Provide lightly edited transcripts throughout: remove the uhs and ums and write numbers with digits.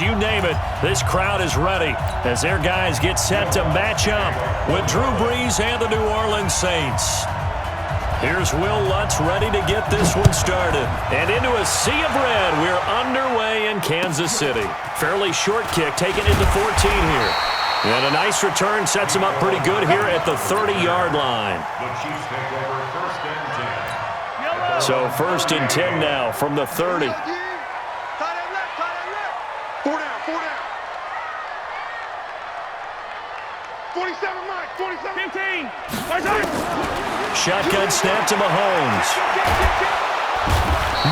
You name it, this crowd is ready as their guys get set to match up with Drew Brees and the New Orleans Saints. Here's Will Lutz ready to get this one started. And into a sea of red, we're underway in Kansas City. Fairly short kick taken into 14 here. And a nice return sets him up pretty good here at the 30-yard line. So 1st and 10 now from the 30. 47, Mike. 47. 15. Shotgun snap to Mahomes.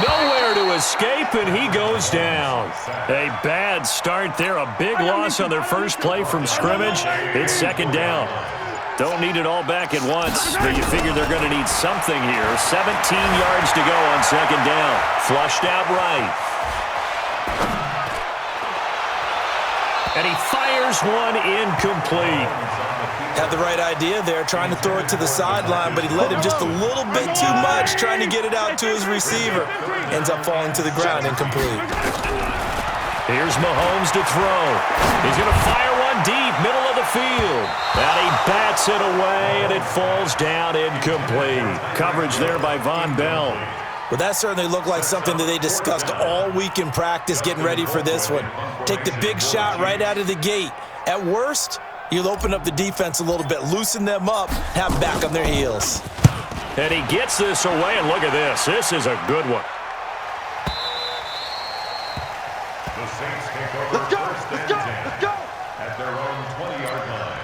Nowhere to escape, and he goes down. A bad start there. A big loss on their first play from scrimmage. It's 2nd down. Don't need it all back at once, but you figure they're going to need something here. 17 yards to go on 2nd down. Flushed out right. And he fires one incomplete. Had the right idea there, trying to throw it to the sideline, but he let him just a little bit too much, trying to get it out to his receiver. Ends up falling to the ground incomplete. Here's Mahomes to throw. He's going to fire one deep, middle of the field. And he bats it away, and it falls down incomplete. Coverage there by Von Bell. Well, that certainly looked like something that they discussed all week in practice getting ready for this one. Take the big shot right out of the gate. At worst, you'll open up the defense a little bit, loosen them up, have them back on their heels. And he gets this away, and look at this. This is a good one. The Saints take over. Let's go! At their own 20-yard line.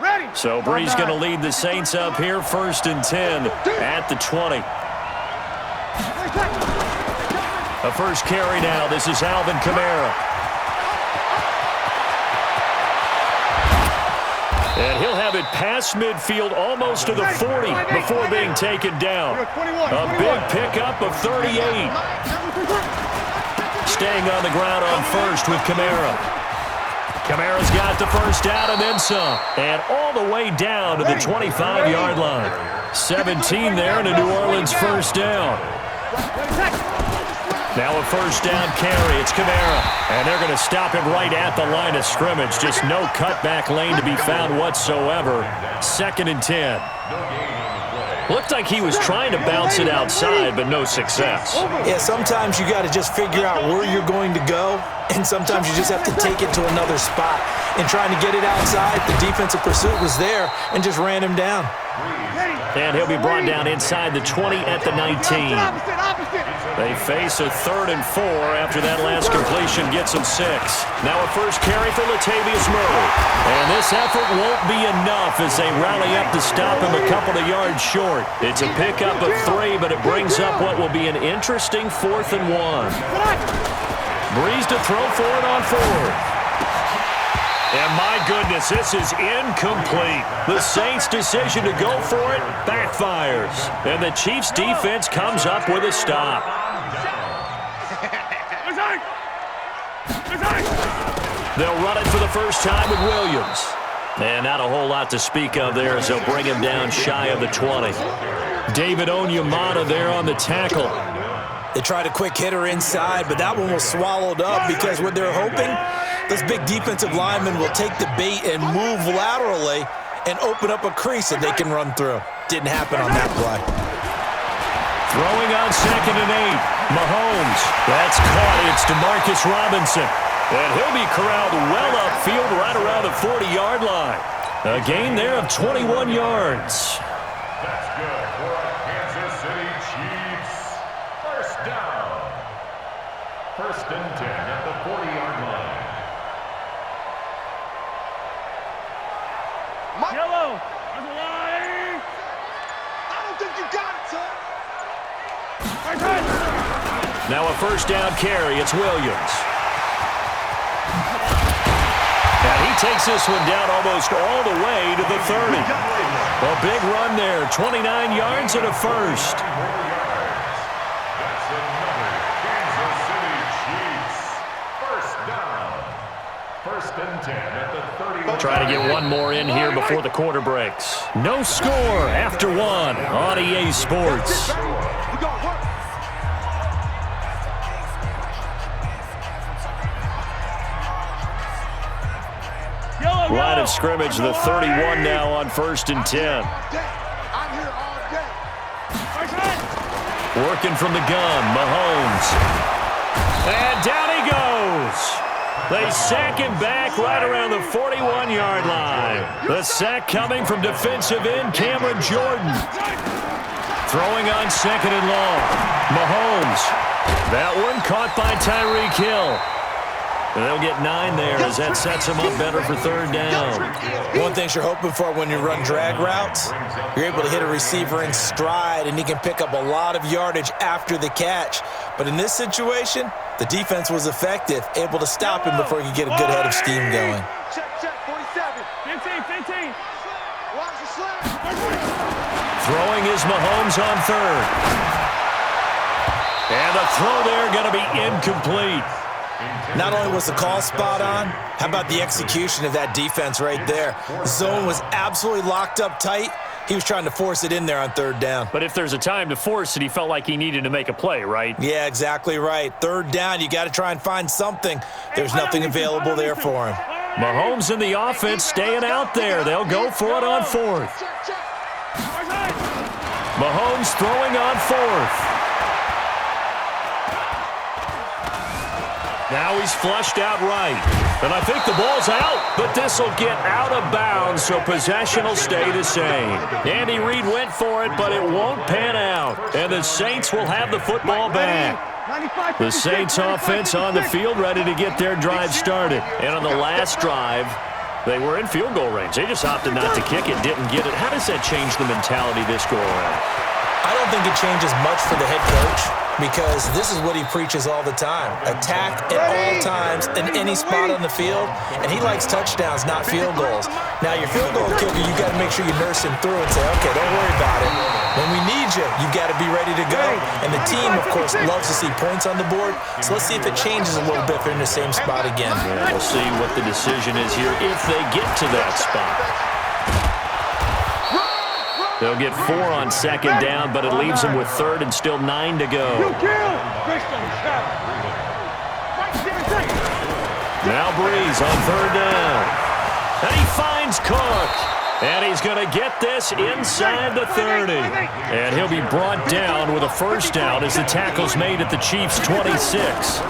Ready. So Brees going to lead the Saints up here, 1st and 10 at the 20. A first carry now. This is Alvin Kamara. And he'll have it past midfield almost to the 40 before being taken down. A big pickup of 38. Staying on the ground on first with Kamara. Kamara's got the first down and then some. And all the way down to the 25-yard line. 17 there and a New Orleans first down. Now a first down carry. It's Kamara. And they're going to stop him right at the line of scrimmage. Just no cutback lane to be found whatsoever. 2nd and 10. Looked like he was trying to bounce it outside, but no success. Yeah, sometimes you got to just figure out where you're going to go, and sometimes you just have to take it to another spot. And trying to get it outside, the defensive pursuit was there and just ran him down. And he'll be brought down inside the 20 at the 19. They face a 3rd and 4 after that last completion gets them 6. Now a first carry for Latavius Murray. And this effort won't be enough as they rally up to stop him a couple of yards short. It's a pickup of 3, but it brings up what will be an interesting 4th and 1. Brees to throw for it on 4th. And my goodness, this is incomplete. The Saints' decision to go for it backfires. And the Chiefs' defense comes up with a stop. They'll run it for the first time with Williams. And not a whole lot to speak of there as they'll bring him down shy of the 20. David Onyemata there on the tackle. They tried a quick hitter inside, but that one was swallowed up because what they're hoping, those big defensive linemen will take the bait and move laterally and open up a crease that they can run through. Didn't happen on that play. Throwing on 2nd and 8. Mahomes. That's caught. It's DeMarcus Robinson. And he'll be corralled well upfield right around the 40-yard line. A gain there of 21 yards. That's good for a Kansas City Chiefs. First down. 1st and 10 at the 40-yard line. Yellow. There's a line. I don't think you got it, son. Now a first down carry. It's Williams. And he takes this one down almost all the way to the 30. A big run there. 29 yards and a first. That's another Kansas City Chiefs. First down. 1st and 10 at the 30. Trying to get one more in here before the quarter breaks. No score after one on EA Sports. of scrimmage, the 31 now on 1st and 10. Working from the gun, Mahomes. And down he goes. They sack him back right around the 41-yard line. The sack coming from defensive end Cameron Jordan. Throwing on 2nd and long. Mahomes. That one caught by Tyreek Hill. And they'll get 9 there as that sets them up better for 3rd down. One thing you're hoping for when you run drag routes, you're able to hit a receiver in stride, and he can pick up a lot of yardage after the catch. But in this situation, the defense was effective, able to stop him before he could get a good head of steam going. Check, 47. 15. Watch the slap. Throwing is Mahomes on 3rd. And the throw there going to be incomplete. Not only was the call spot on, how about the execution of that defense right there? The zone was absolutely locked up tight. He was trying to force it in there on 3rd down. But if there's a time to force it, he felt like he needed to make a play, right? Yeah, exactly right. 3rd down, you got to try and find something. There's nothing available there for him. Mahomes and the offense staying out there. They'll go for it on 4th. Mahomes throwing on 4th. Now he's flushed out right. And I think the ball's out, but this will get out of bounds, so possession will stay the same. Andy Reid went for it, but it won't pan out. And the Saints will have the football back. The Saints offense on the field ready to get their drive started. And on the last drive, they were in field goal range. They just opted not to kick it, didn't get it. How does that change the mentality this go around? I don't think it changes much for the head coach, because this is what he preaches all the time. Attack at all times in any spot on the field, and he likes touchdowns, not field goals. Now, your field goal kicker, you got to make sure you nurse him through and say, okay, don't worry about it. When we need you, you got to be ready to go. And the team, of course, loves to see points on the board, so let's see if it changes a little bit if they're in the same spot again. Yeah, we'll see what the decision is here if they get to that spot. They'll get 4 on 2nd down, but it leaves them with 3rd and still 9 to go. Now Breeze on 3rd down. And he finds Cook. And he's going to get this inside the 30. And he'll be brought down with a 1st down as the tackle's made at the Chiefs' 26.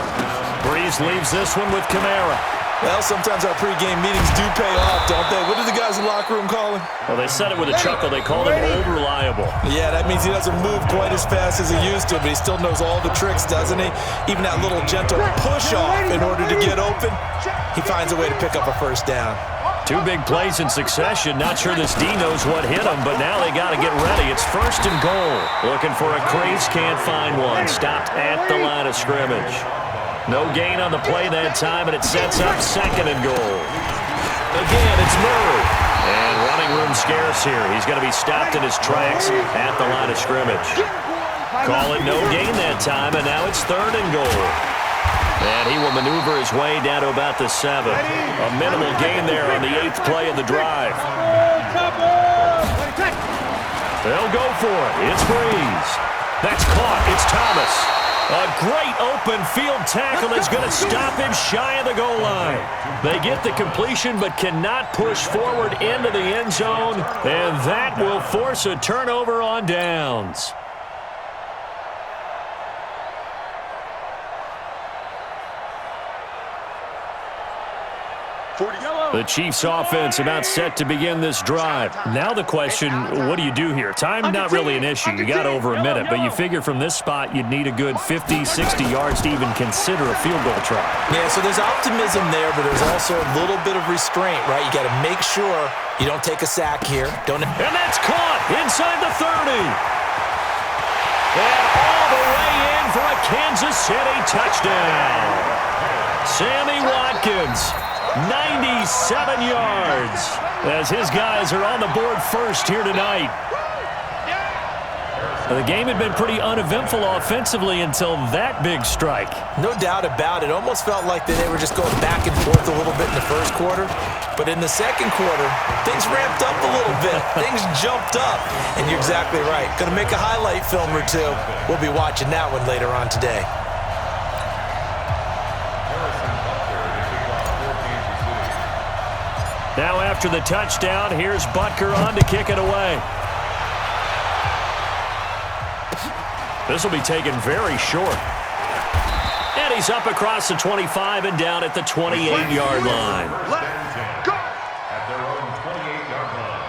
Breeze leaves this one with Kamara. Well, sometimes our pregame meetings do pay off, don't they? What do the guys in the locker room call him? Well, they said it with a chuckle. They called him over-reliable. Yeah, that means he doesn't move quite as fast as he used to, but he still knows all the tricks, doesn't he? Even that little gentle push-off in order to get open, he finds a way to pick up a 1st down. 2 big plays in succession. Not sure this D knows what hit him, but now they got to get ready. It's 1st and goal. Looking for a crease, can't find one. Stopped at the line of scrimmage. No gain on the play that time, and it sets up 2nd and goal. Again, it's Murray. And running room scarce here. He's going to be stopped in his tracks at the line of scrimmage. Call it no gain that time, and now it's 3rd and goal. And he will maneuver his way down to about the 7. A minimal gain there on the 8th play of the drive. They'll go for it. It's Breeze. That's caught. It's Thomas. A great open field tackle is going to stop him shy of the goal line. They get the completion but cannot push forward into the end zone, and that will force a turnover on downs. The Chiefs offense about set to begin this drive. Now the question, what do you do here? Time not really an issue. You got over a minute, but you figure from this spot you'd need a good 50, 60 yards to even consider a field goal try. Yeah, so there's optimism there, but there's also a little bit of restraint, right? You got to make sure you don't take a sack here. And that's caught inside the 30. And all the way in for a Kansas City touchdown. Sammy Watkins. 97 yards as his guys are on the board first here tonight. The game had been pretty uneventful offensively until that big strike. No doubt about it. Almost felt like they were just going back and forth a little bit in the first quarter. But in the second quarter, things ramped up a little bit. Things jumped up. And you're exactly right. Going to make a highlight film or two. We'll be watching that one later on today. Now after the touchdown, here's Butker on to kick it away. This will be taken very short. And he's up across the 25 and down at the 28-yard line. At their own 28-yard line.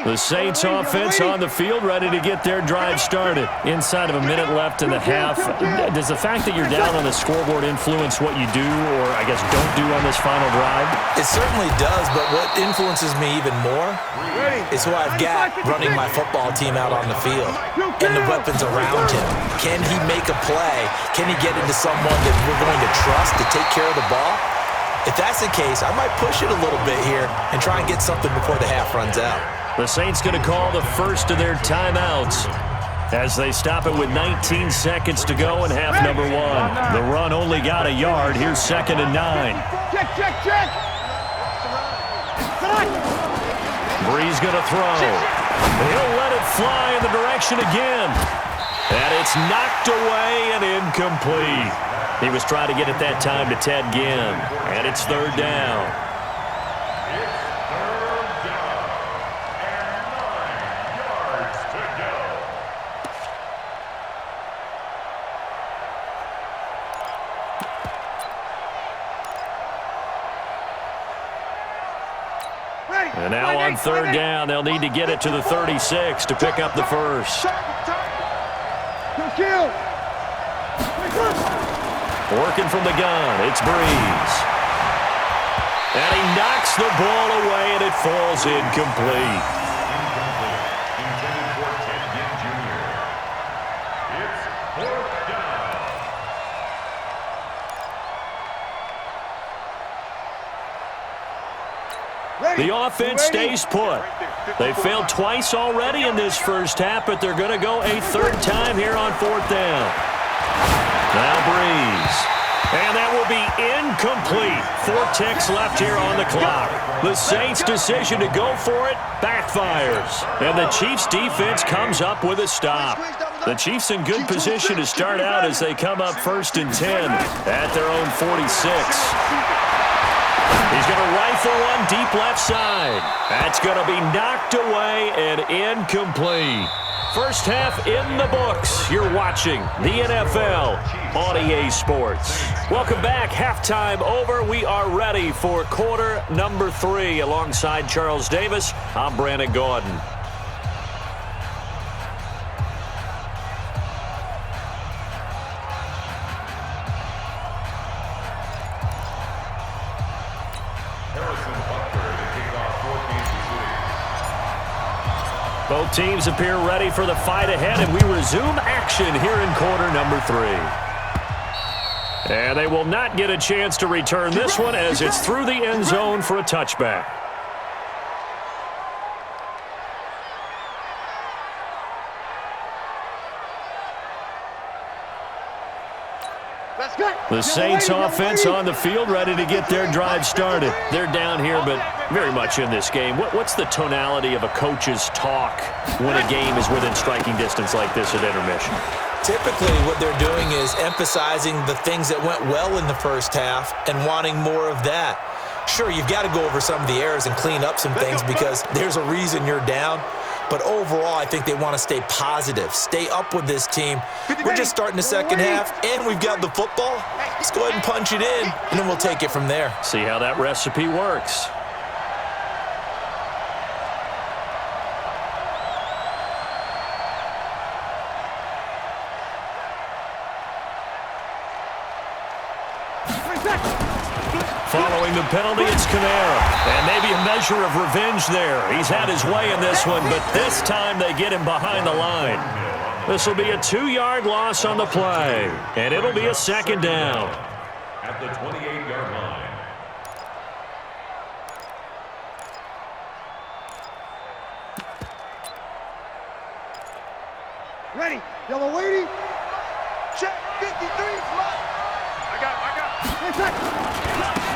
The Saints offense on the field, ready to get their drive started. Inside of a minute left in the half. Does the fact that you're down on the scoreboard influence what you do, or I guess don't do on this final drive? It certainly does, but what influences me even more is who I've got running my football team out on the field and the weapons around him. Can he make a play? Can he get into someone that we're going to trust to take care of the ball? If that's the case, I might push it a little bit here and try and get something before the half runs out. The Saints going to call the first of their timeouts as they stop it with 19 seconds to go in half number one. The run only got a yard. Here's 2nd and 9. Check. Breeze going to throw. He'll let it fly in the direction again. And it's knocked away and incomplete. He was trying to get it that time to Ted Ginn. And it's 3rd down. It's 3rd down and 9 yards to go. And now on 3rd down, they'll need to get it to the 36 to pick up the first. Working from the gun, it's Breeze. And he knocks the ball away, and it falls incomplete. Intended for Ted Ginn Jr. It's 4th down. The offense stays put. They failed twice already in this first half, but they're going to go a 3rd time here on 4th down. Now Breeze. And that will be incomplete. 4 ticks left here on the clock. The Saints' decision to go for it backfires. And the Chiefs' defense comes up with a stop. The Chiefs in good position to start out as they come up 1st and 10 at their own 46. He's going to rifle one deep left side. That's going to be knocked away and incomplete. First half in the books. You're watching the NFL on EA Sports. Welcome back. Halftime over. We are ready for quarter number 3. Alongside Charles Davis, I'm Brandon Gordon. Both teams appear ready for the fight ahead, and we resume action here in quarter number 3. And they will not get a chance to return this one as it's through the end zone for a touchback. The Saints offense on the field ready to get their drive started. They're down here, but very much in this game. What's the tonality of a coach's talk when a game is within striking distance like this at intermission? Typically, what they're doing is emphasizing the things that went well in the first half and wanting more of that. Sure, you've got to go over some of the errors and clean up some things because there's a reason you're down. But overall, I think they want to stay positive, stay up with this team. We're just starting the second half, and we've got the football. Let's go ahead and punch it in, and then we'll take it from there. See how that recipe works. Following the penalty, it's Kamara. And maybe a measure of revenge there. He's had his way in this one, but this time they get him behind the line. This will be a 2-yard loss on the play, and it'll be a 2nd down. At the 28-yard line. Ready. Yellow waiting. Check. 53. I got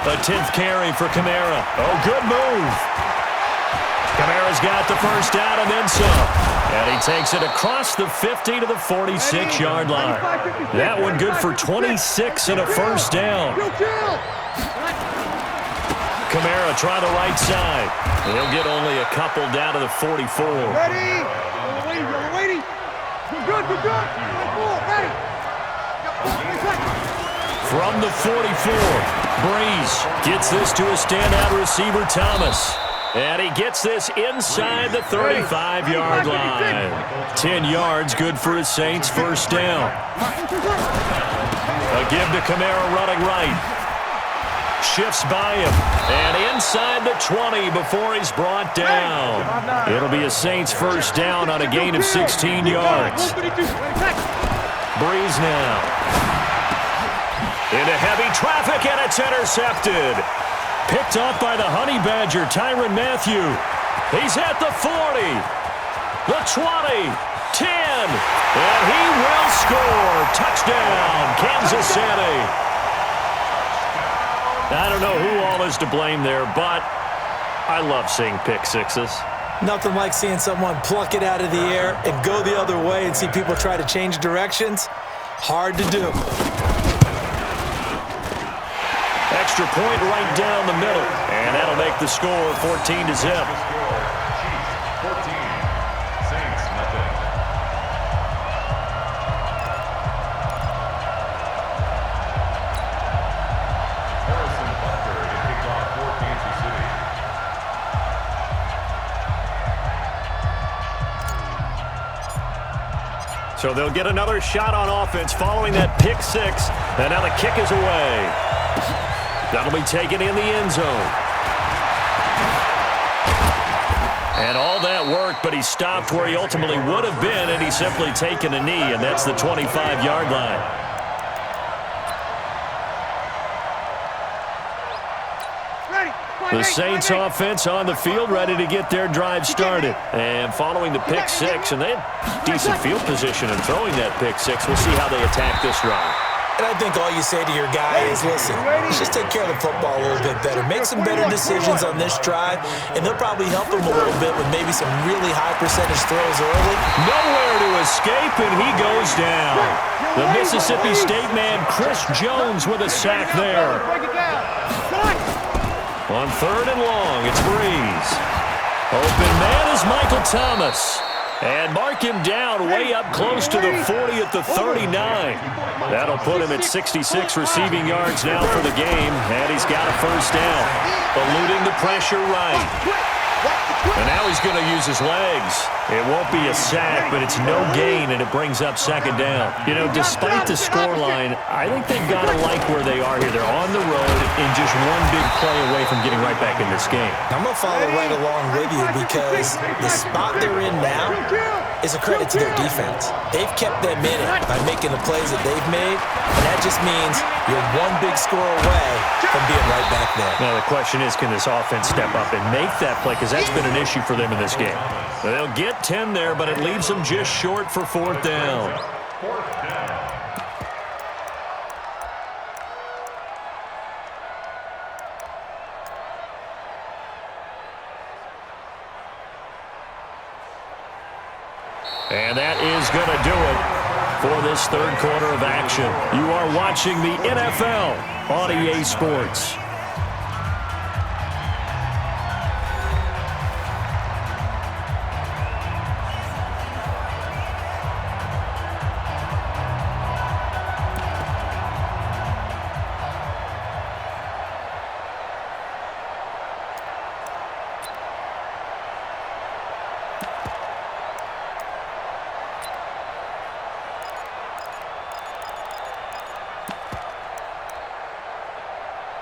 A 10th carry for Kamara. Oh, good move. Kamara's got the first down and then some. And he takes it across the 50 to the 46-yard line. That one good for 26 and a first down. Kamara try the right side. He'll get only a couple down to the 44. Ready? You're waiting. You're good. Ready? From the 44, Breeze gets this to a standout receiver, Thomas. And he gets this inside the 35-yard line. 10 yards, good for his Saints, first down. A give to Kamara running right. Shifts by him. And inside the 20 before he's brought down. It'll be a Saints first down on a gain of 16 yards. Breeze now. Into heavy traffic, and it's intercepted. Picked off by the Honey Badger, Tyrann Mathieu. He's at the 40, the 20, 10, and he will score. Touchdown, Kansas City. I don't know who all is to blame there, but I love seeing pick sixes. Nothing like seeing someone pluck it out of the air and go the other way and see people try to change directions. Hard to do. Extra point right down the middle, and that'll make the score 14-0. So they'll get another shot on offense following that pick six, and now the kick is away. That'll be taken in the end zone. And all that work, but he stopped where he ultimately would have been, and he's simply taken a knee, and that's the 25-yard line. The Saints offense on the field, ready to get their drive started. And following the pick six, and they had decent field position in throwing that pick six. We'll see how they attack this drive. And I think all you say to your guy is, listen, let's just take care of the football a little bit better. Make some better decisions on this drive, and they'll probably help him a little bit with maybe some really high percentage throws early. Nowhere to escape, and he goes down. The Mississippi State man, Chris Jones, with a sack there. On third and long, it's Breeze. Open man is Michael Thomas. And mark him down way up close to the 40 at the 39. That'll put him at 66 receiving yards now for the game. And he's got a first down. Eluding the pressure right. And now he's going to use his legs. It won't be a sack, but it's no gain, and it brings up second down. You know, despite the scoreline, I think they've got to like where they are here. They're on the road and just one big play away from getting right back in this game. I'm going to follow right along with you because the spot they're in now is a credit to their defense. They've kept them in it by making the plays that they've made, and that just means you're one big score away from being right back there. Now, the question is, can this offense step up and make that play? Because that's been an issue for them in this game. They'll get 10 there, but it leaves them just short for fourth down. And that is going to do it for this third quarter of action. You are watching the NFL on EA Sports.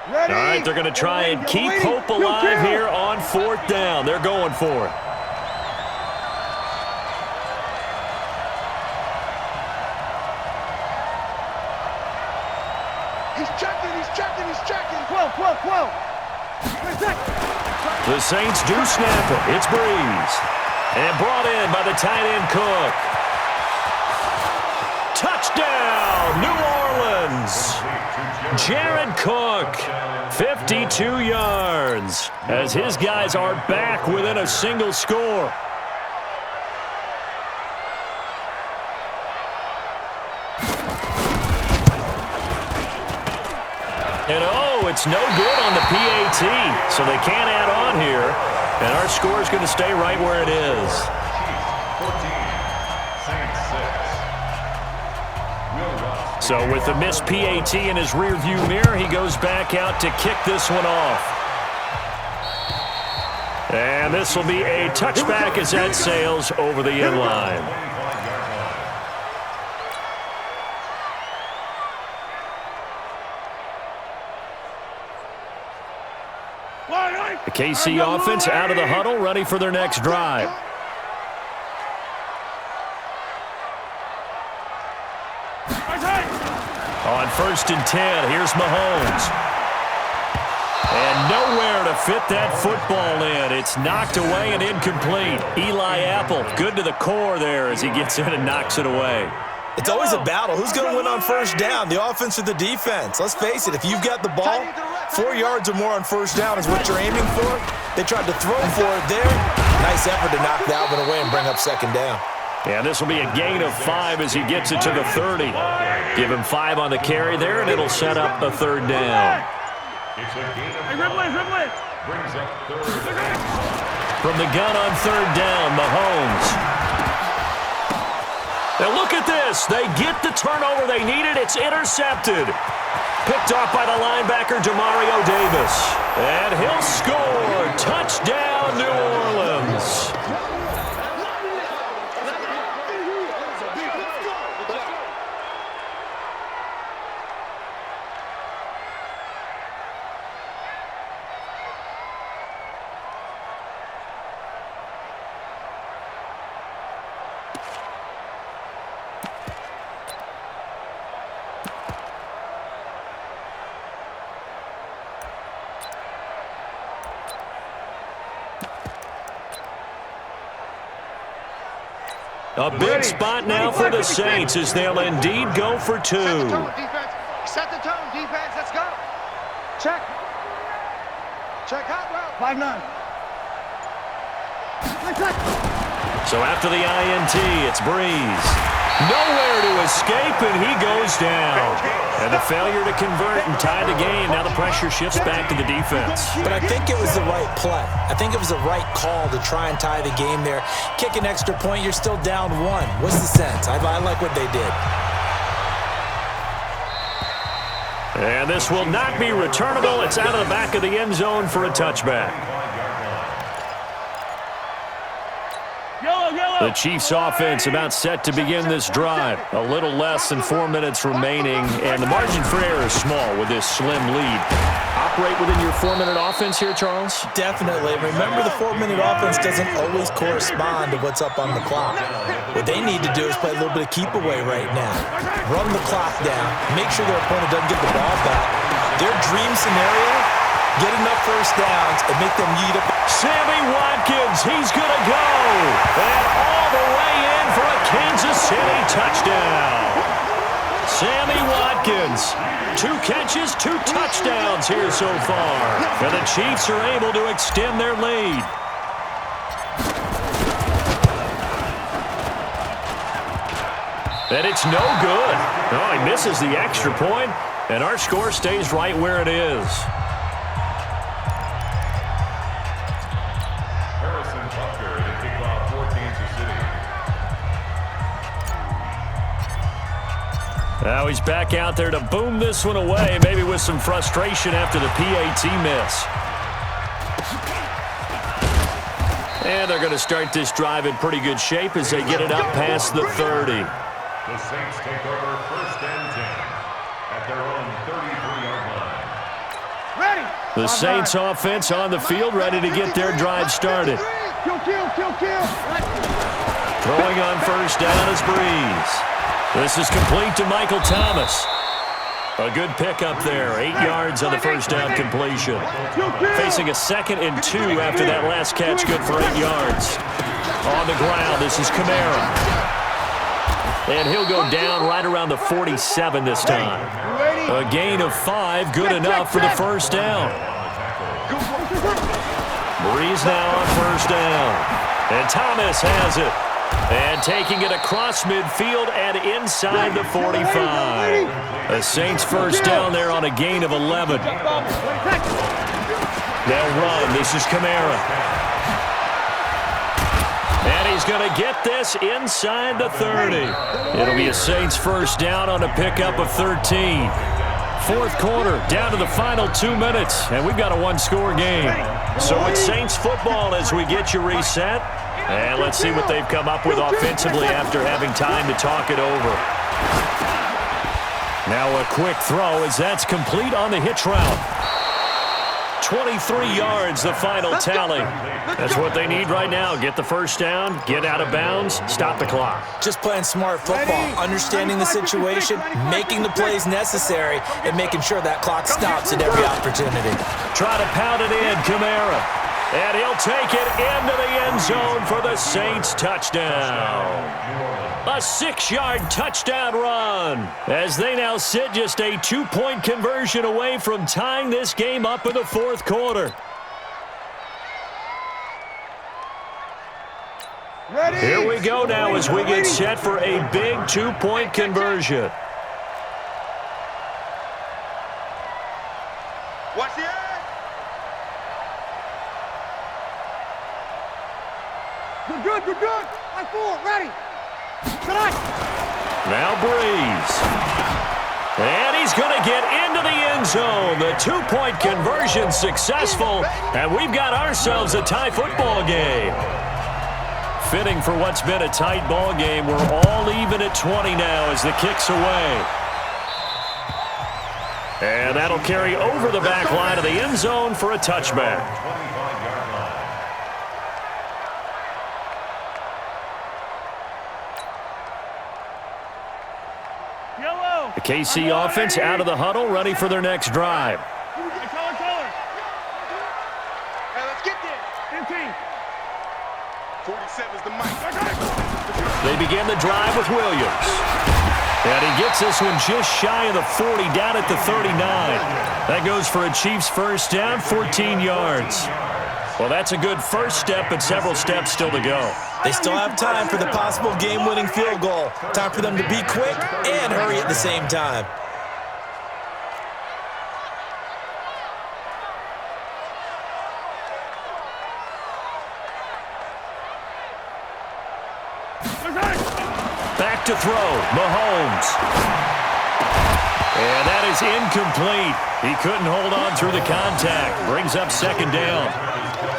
All right, they're going to try and keep hope alive here on fourth down. They're going for it. He's checking. 12. The Saints do snap it. It's Breeze. And brought in by the tight end Cook. Touchdown, New Orleans. Jared Cook, 52 yards, as his guys are back within a single score. And throw. It's no good on the PAT, so they can't add on here. And our score is going to stay right where it is. 14, Saints 6. So with the missed PAT in his rearview mirror, he goes back out to kick this one off. And this will be a touchback as that sails over the end line. The KC offense out of the huddle, ready for their next drive. On 1st and 10, here's Mahomes. And nowhere to fit that football in. It's knocked away and incomplete. Eli Apple, good to the core there as he gets in and knocks it away. It's always a battle. Who's going to win on 1st down, the offense or the defense? Let's face it, if you've got the ball, 4 yards or more on 1st down is what you're aiming for. They tried to throw for it there. Nice effort to knock that one away and bring up 2nd down. Yeah, this will be a gain of 5 as he gets it to the 30. Give him 5 on the carry there, and it'll set up a 3rd down. It's a gain of 5. Brings up 3rd. From the gun on 3rd down, Mahomes. Now look at this. They get the turnover they needed. It's intercepted. Picked off by the linebacker, Demario Davis. And he'll score. Touchdown, New Orleans. A big spot now for the Saints as they'll indeed go for 2. Set the tone, defense. Set the tone, defense. Let's go. Check. Check out route. 5-9. So after the INT, it's Breeze. Nowhere to escape, and he goes down. And the failure to convert and tie the game. Now the pressure shifts back to the defense. But I think it was the right play. I think it was the right call to try and tie the game there. Kick an extra point, you're still down 1. What's the sense? I like what they did. And this will not be returnable. It's out of the back of the end zone for a touchback. The Chiefs offense about set to begin this drive. A little less than 4 minutes remaining, and the margin for error is small with this slim lead. Operate within your 4-minute offense here, Charles? Definitely. Remember, the 4-minute offense doesn't always correspond to what's up on the clock. What they need to do is play a little bit of keep away right now. Run the clock down. Make sure their opponent doesn't get the ball back. Their dream scenario, get enough 1st downs and make them yeet up. Sammy Watkins, he's going to go. And all the way in for a Kansas City touchdown. Sammy Watkins, 2 catches, 2 touchdowns here so far. And the Chiefs are able to extend their lead. And it's no good. Oh, he misses the extra point, and our score stays right where it is. Now he's back out there to boom this one away, maybe with some frustration after the PAT miss. And they're going to start this drive in pretty good shape as they get it up past the 30. The Saints take over 1st and 10 at their own 33-yard line. Ready. The Saints offense on the field, ready to get their drive started. Kill. Throwing on 1st down is Breeze. This is complete to Michael Thomas. A good pickup there. 8 yards on the 1st down completion. Facing a 2nd and 2 after that last catch, good for 8 yards. On the ground, this is Kamara. And he'll go down right around the 47 this time. A gain of 5, good enough for the 1st down. Breeze now on 1st down. And Thomas has it. And taking it across midfield and inside the 45. The Saints first down there on a gain of 11. They'll run. This is Kamara. And he's going to get this inside the 30. It'll be a Saints first down on a pickup of 13. Fourth quarter, down to the final 2 minutes, and we've got a one-score game. So it's Saints football as we get you reset. And let's see what they've come up with offensively after having time to talk it over. Now a quick throw as that's complete on the hitch route. 23 yards, the final tally. That's what they need right now. Get the first down, get out of bounds, stop the clock. Just playing smart football, understanding the situation, making the plays necessary, and making sure that clock stops at every opportunity. Try to pound it in, Kamara. And he'll take it into the end zone for the Saints touchdown. A 6-yard touchdown run as they now sit just a 2-point conversion away from tying this game up in the fourth quarter. Ready? Here we go now as we get set for a big 2-point conversion. Watch the eye. You're good, you're good. Line 4, ready. Now Breeze. And he's going to get into the end zone. The 2-point conversion successful. And we've got ourselves a tie football game. Fitting for what's been a tight ball game. We're all even at 20 now as the kick's away. And that'll carry over the back line of the end zone for a touchback. The KC offense out of the huddle, ready for their next drive. Hey, let's get there. 15. 47's the mic. They begin the drive with Williams. And he gets this one just shy of the 40, down at the 39. That goes for a Chiefs first down, 14 yards. Well, that's a good first step, but several steps still to go. They still have time for the possible game-winning field goal. Time for them to be quick and hurry at the same time. Back to throw, Mahomes. And that is incomplete. He couldn't hold on through the contact. Brings up second down.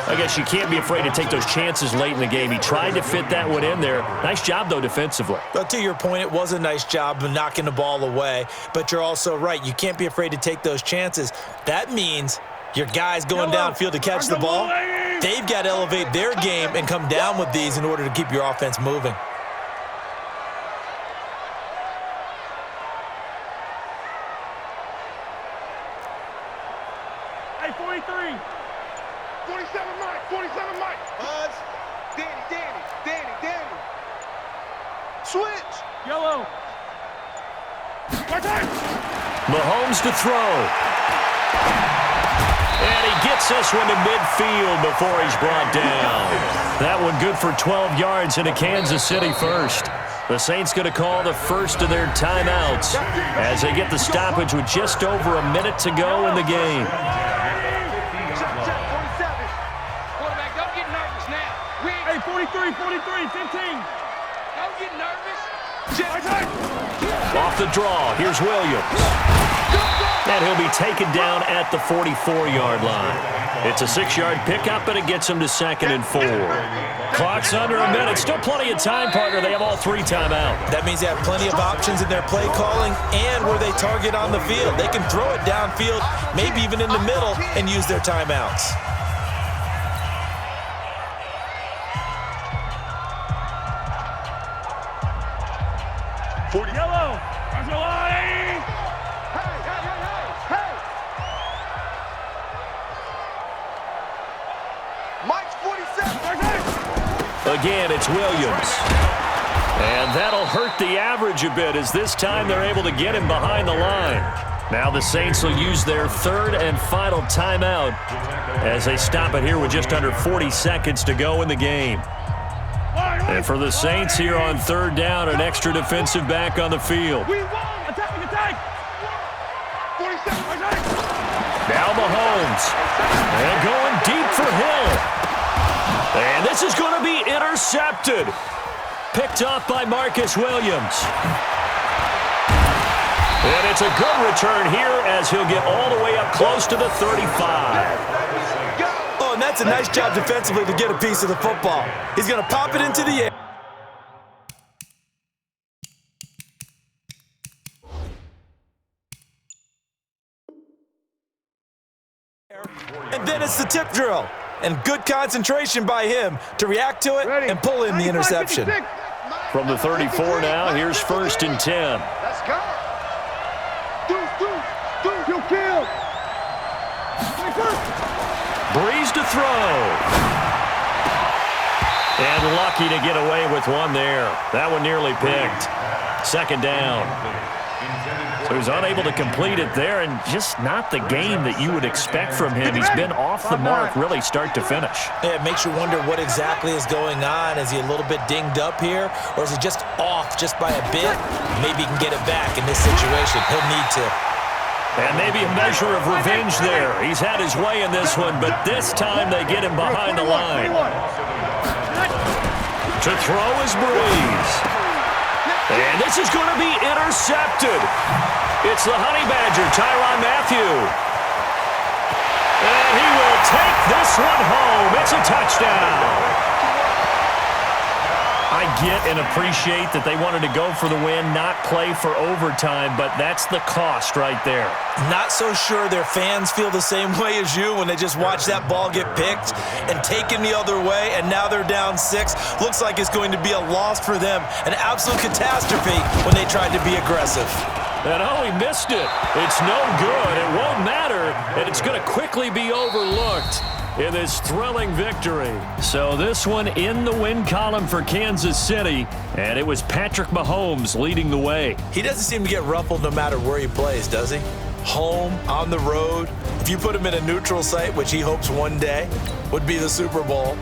I guess you can't be afraid to take those chances late in the game. He tried to fit that one in there. Nice job, though, defensively. But to your point, it was a nice job of knocking the ball away. But you're also right. You can't be afraid to take those chances. That means your guys going downfield to catch the ball, they've got to elevate their game and come down with these in order to keep your offense moving. Hey, 43. 47 Mike, 47 Mike. Buzz. Danny. Switch. Yellow. Mahomes to throw. And he gets this one to midfield before he's brought down. That one good for 12 yards and a Kansas City first. The Saints going to call the first of their timeouts as they get the stoppage with just over a minute to go in the game. Don't get nervous now. Hey, 43, 15. Don't get nervous. Off the draw, here's Williams. And he'll be taken down at the 44-yard line. It's a 6-yard pickup, and it gets him to 2nd and 4. Clock's under a minute. Still plenty of time, partner. They have all 3 timeout. That means they have plenty of options in their play calling and where they target on the field. They can throw it downfield, maybe even in the middle, and use their timeouts. Yellow. Hey. Mike's 47. Again, it's Williams. And that'll hurt the average a bit as this time they're able to get him behind the line. Now the Saints will use their 3rd and final timeout as they stop it here with just under 40 seconds to go in the game. And for the Saints here on third down, an extra defensive back on the field. Now Mahomes. And going deep for Hill. And this is going to be intercepted. Picked off by Marcus Williams. And it's a good return here as he'll get all the way up close to the 35. Oh, and that's a nice job defensively to get a piece of the football. He's going to pop it into the air. And then it's the tip drill. And good concentration by him to react to it and pull in the interception. From the 34 now, here's 1st and 10. Let's go. You kill. Breeze to throw. And lucky to get away with one there. That one nearly picked. 2nd down. So he's unable to complete it there, and just not the game that you would expect from him. He's been off the mark really start to finish. Yeah, it makes you wonder what exactly is going on. Is he a little bit dinged up here, or is he just off just by a bit? Maybe he can get it back in this situation. He'll need to. And maybe a measure of revenge there. He's had his way in this one, but this time they get him behind the line. To throw is Breeze. And this is going to be intercepted. It's the Honey Badger, Tyrann Mathieu. And he will take this one home. It's a touchdown. I get and appreciate that they wanted to go for the win, not play for overtime, but that's the cost right there. Not so sure their fans feel the same way as you when they just watch that ball get picked and taken the other way, and now they're down 6. Looks like it's going to be a loss for them, an absolute catastrophe when they tried to be aggressive. And oh, he missed it. It's no good. It won't matter, and it's going to quickly be overlooked in this thrilling victory. So this one in the win column for Kansas City, and it was Patrick Mahomes leading the way. He doesn't seem to get ruffled no matter where he plays, does he? Home, on the road. If you put him in a neutral site, which he hopes one day would be the Super Bowl,